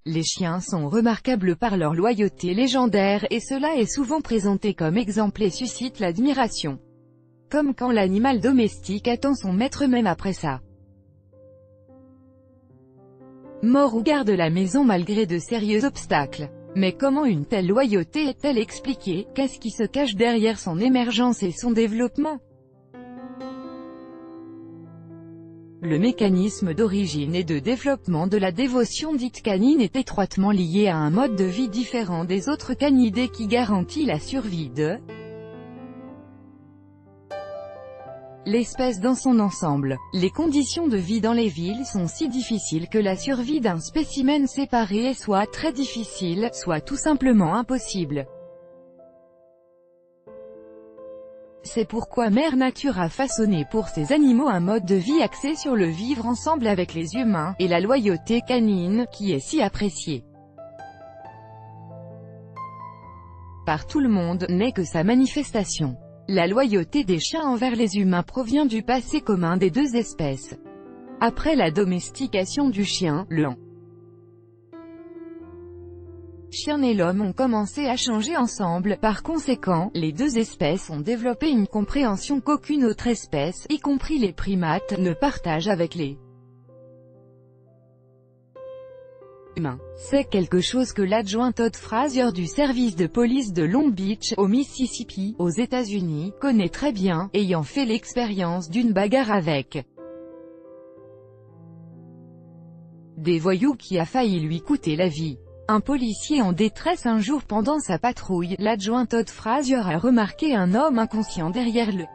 Les chiens sont remarquables par leur loyauté légendaire et cela est souvent présenté comme exemple et suscite l'admiration. Comme quand l'animal domestique attend son maître même après sa mort ou garde la maison malgré de sérieux obstacles. Mais comment une telle loyauté est-elle expliquée? Qu'est-ce qui se cache derrière son émergence et son développement? Le mécanisme d'origine et de développement de la dévotion dite canine est étroitement lié à un mode de vie différent des autres canidés qui garantit la survie de l'espèce dans son ensemble. Les conditions de vie dans les villes sont si difficiles que la survie d'un spécimen séparé est soit très difficile, soit tout simplement impossible. C'est pourquoi Mère Nature a façonné pour ces animaux un mode de vie axé sur le vivre ensemble avec les humains, et la loyauté canine, qui est si appréciée par tout le monde, n'est que sa manifestation. La loyauté des chiens envers les humains provient du passé commun des deux espèces. Après la domestication du chien, le chien et l'homme ont commencé à changer ensemble. Par conséquent, les deux espèces ont développé une compréhension qu'aucune autre espèce, y compris les primates, ne partage avec les humains. C'est quelque chose que l'adjoint Todd Frazier du service de police de Long Beach, au Mississippi, aux États-Unis, connaît très bien, ayant fait l'expérience d'une bagarre avec des voyous qui a failli lui coûter la vie. Un policier en détresse un jour pendant sa patrouille, l'adjoint Todd Frazier a remarqué un homme inconscient derrière le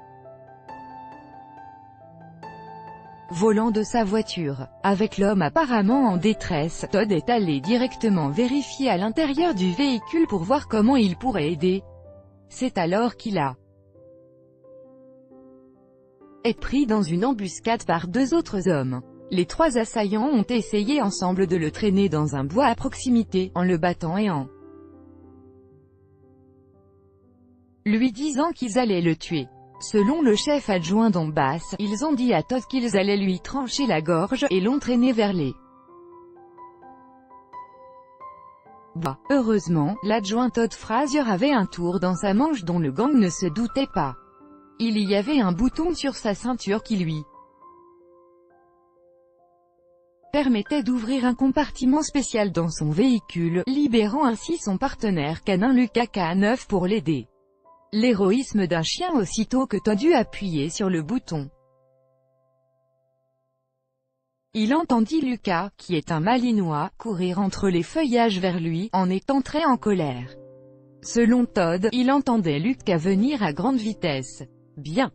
volant de sa voiture. Avec l'homme apparemment en détresse, Todd est allé directement vérifier à l'intérieur du véhicule pour voir comment il pourrait aider. C'est alors qu'il est pris dans une embuscade par deux autres hommes. Les trois assaillants ont essayé ensemble de le traîner dans un bois à proximité, en le battant et en lui disant qu'ils allaient le tuer. Selon le chef adjoint Donbass, ils ont dit à Todd qu'ils allaient lui trancher la gorge, et l'ont traîné vers les bois. Heureusement, l'adjoint Todd Frazier avait un tour dans sa manche dont le gang ne se doutait pas. Il y avait un bouton sur sa ceinture qui lui permettait d'ouvrir un compartiment spécial dans son véhicule, libérant ainsi son partenaire canin Lucas K9 pour l'aider. L'héroïsme d'un chien aussitôt que Todd eut appuyé sur le bouton. Il entendit Lucas, qui est un malinois, courir entre les feuillages vers lui, en étant très en colère. Selon Todd, il entendait Lucas venir à grande vitesse. Bien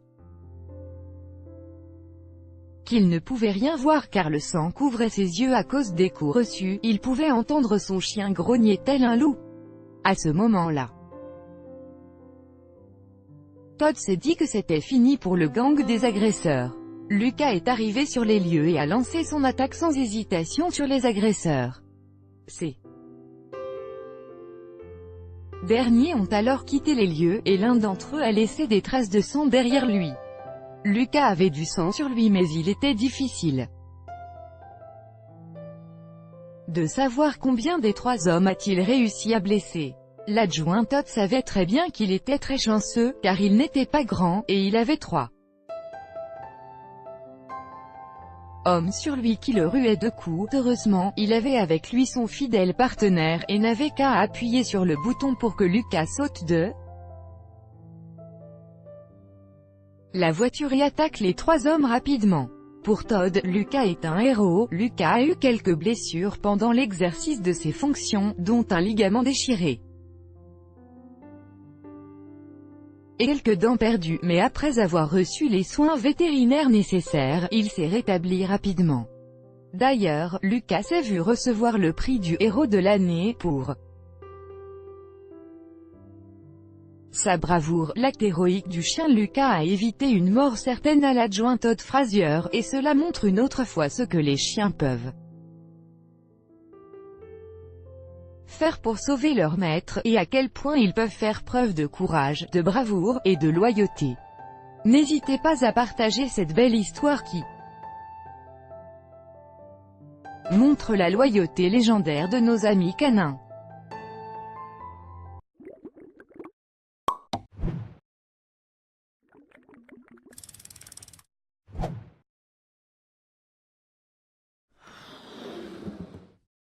qu'il ne pouvait rien voir car le sang couvrait ses yeux à cause des coups reçus, il pouvait entendre son chien grogner tel un loup. À ce moment-là, Todd s'est dit que c'était fini pour le gang des agresseurs. Lucas est arrivé sur les lieux et a lancé son attaque sans hésitation sur les agresseurs. Ces derniers ont alors quitté les lieux, et l'un d'entre eux a laissé des traces de sang derrière lui. Lucas avait du sang sur lui mais il était difficile de savoir combien des trois hommes a-t-il réussi à blesser. L'adjoint Todd savait très bien qu'il était très chanceux, car il n'était pas grand, et il avait 3 hommes sur lui qui le ruaient de coups. Heureusement, il avait avec lui son fidèle partenaire, et n'avait qu'à appuyer sur le bouton pour que Lucas saute de la voiture et attaque les 3 hommes rapidement. Pour Todd, Lucas est un héros. Lucas a eu quelques blessures pendant l'exercice de ses fonctions, dont un ligament déchiré et quelques dents perdues, mais après avoir reçu les soins vétérinaires nécessaires, il s'est rétabli rapidement. D'ailleurs, Lucas s'est vu recevoir le prix du héros de l'année pour sa bravoure. L'acte héroïque du chien Lucas a évité une mort certaine à l'adjoint Todd Frazier, et cela montre une autre fois ce que les chiens peuvent faire pour sauver leur maître, et à quel point ils peuvent faire preuve de courage, de bravoure, et de loyauté. N'hésitez pas à partager cette belle histoire qui montre la loyauté légendaire de nos amis canins.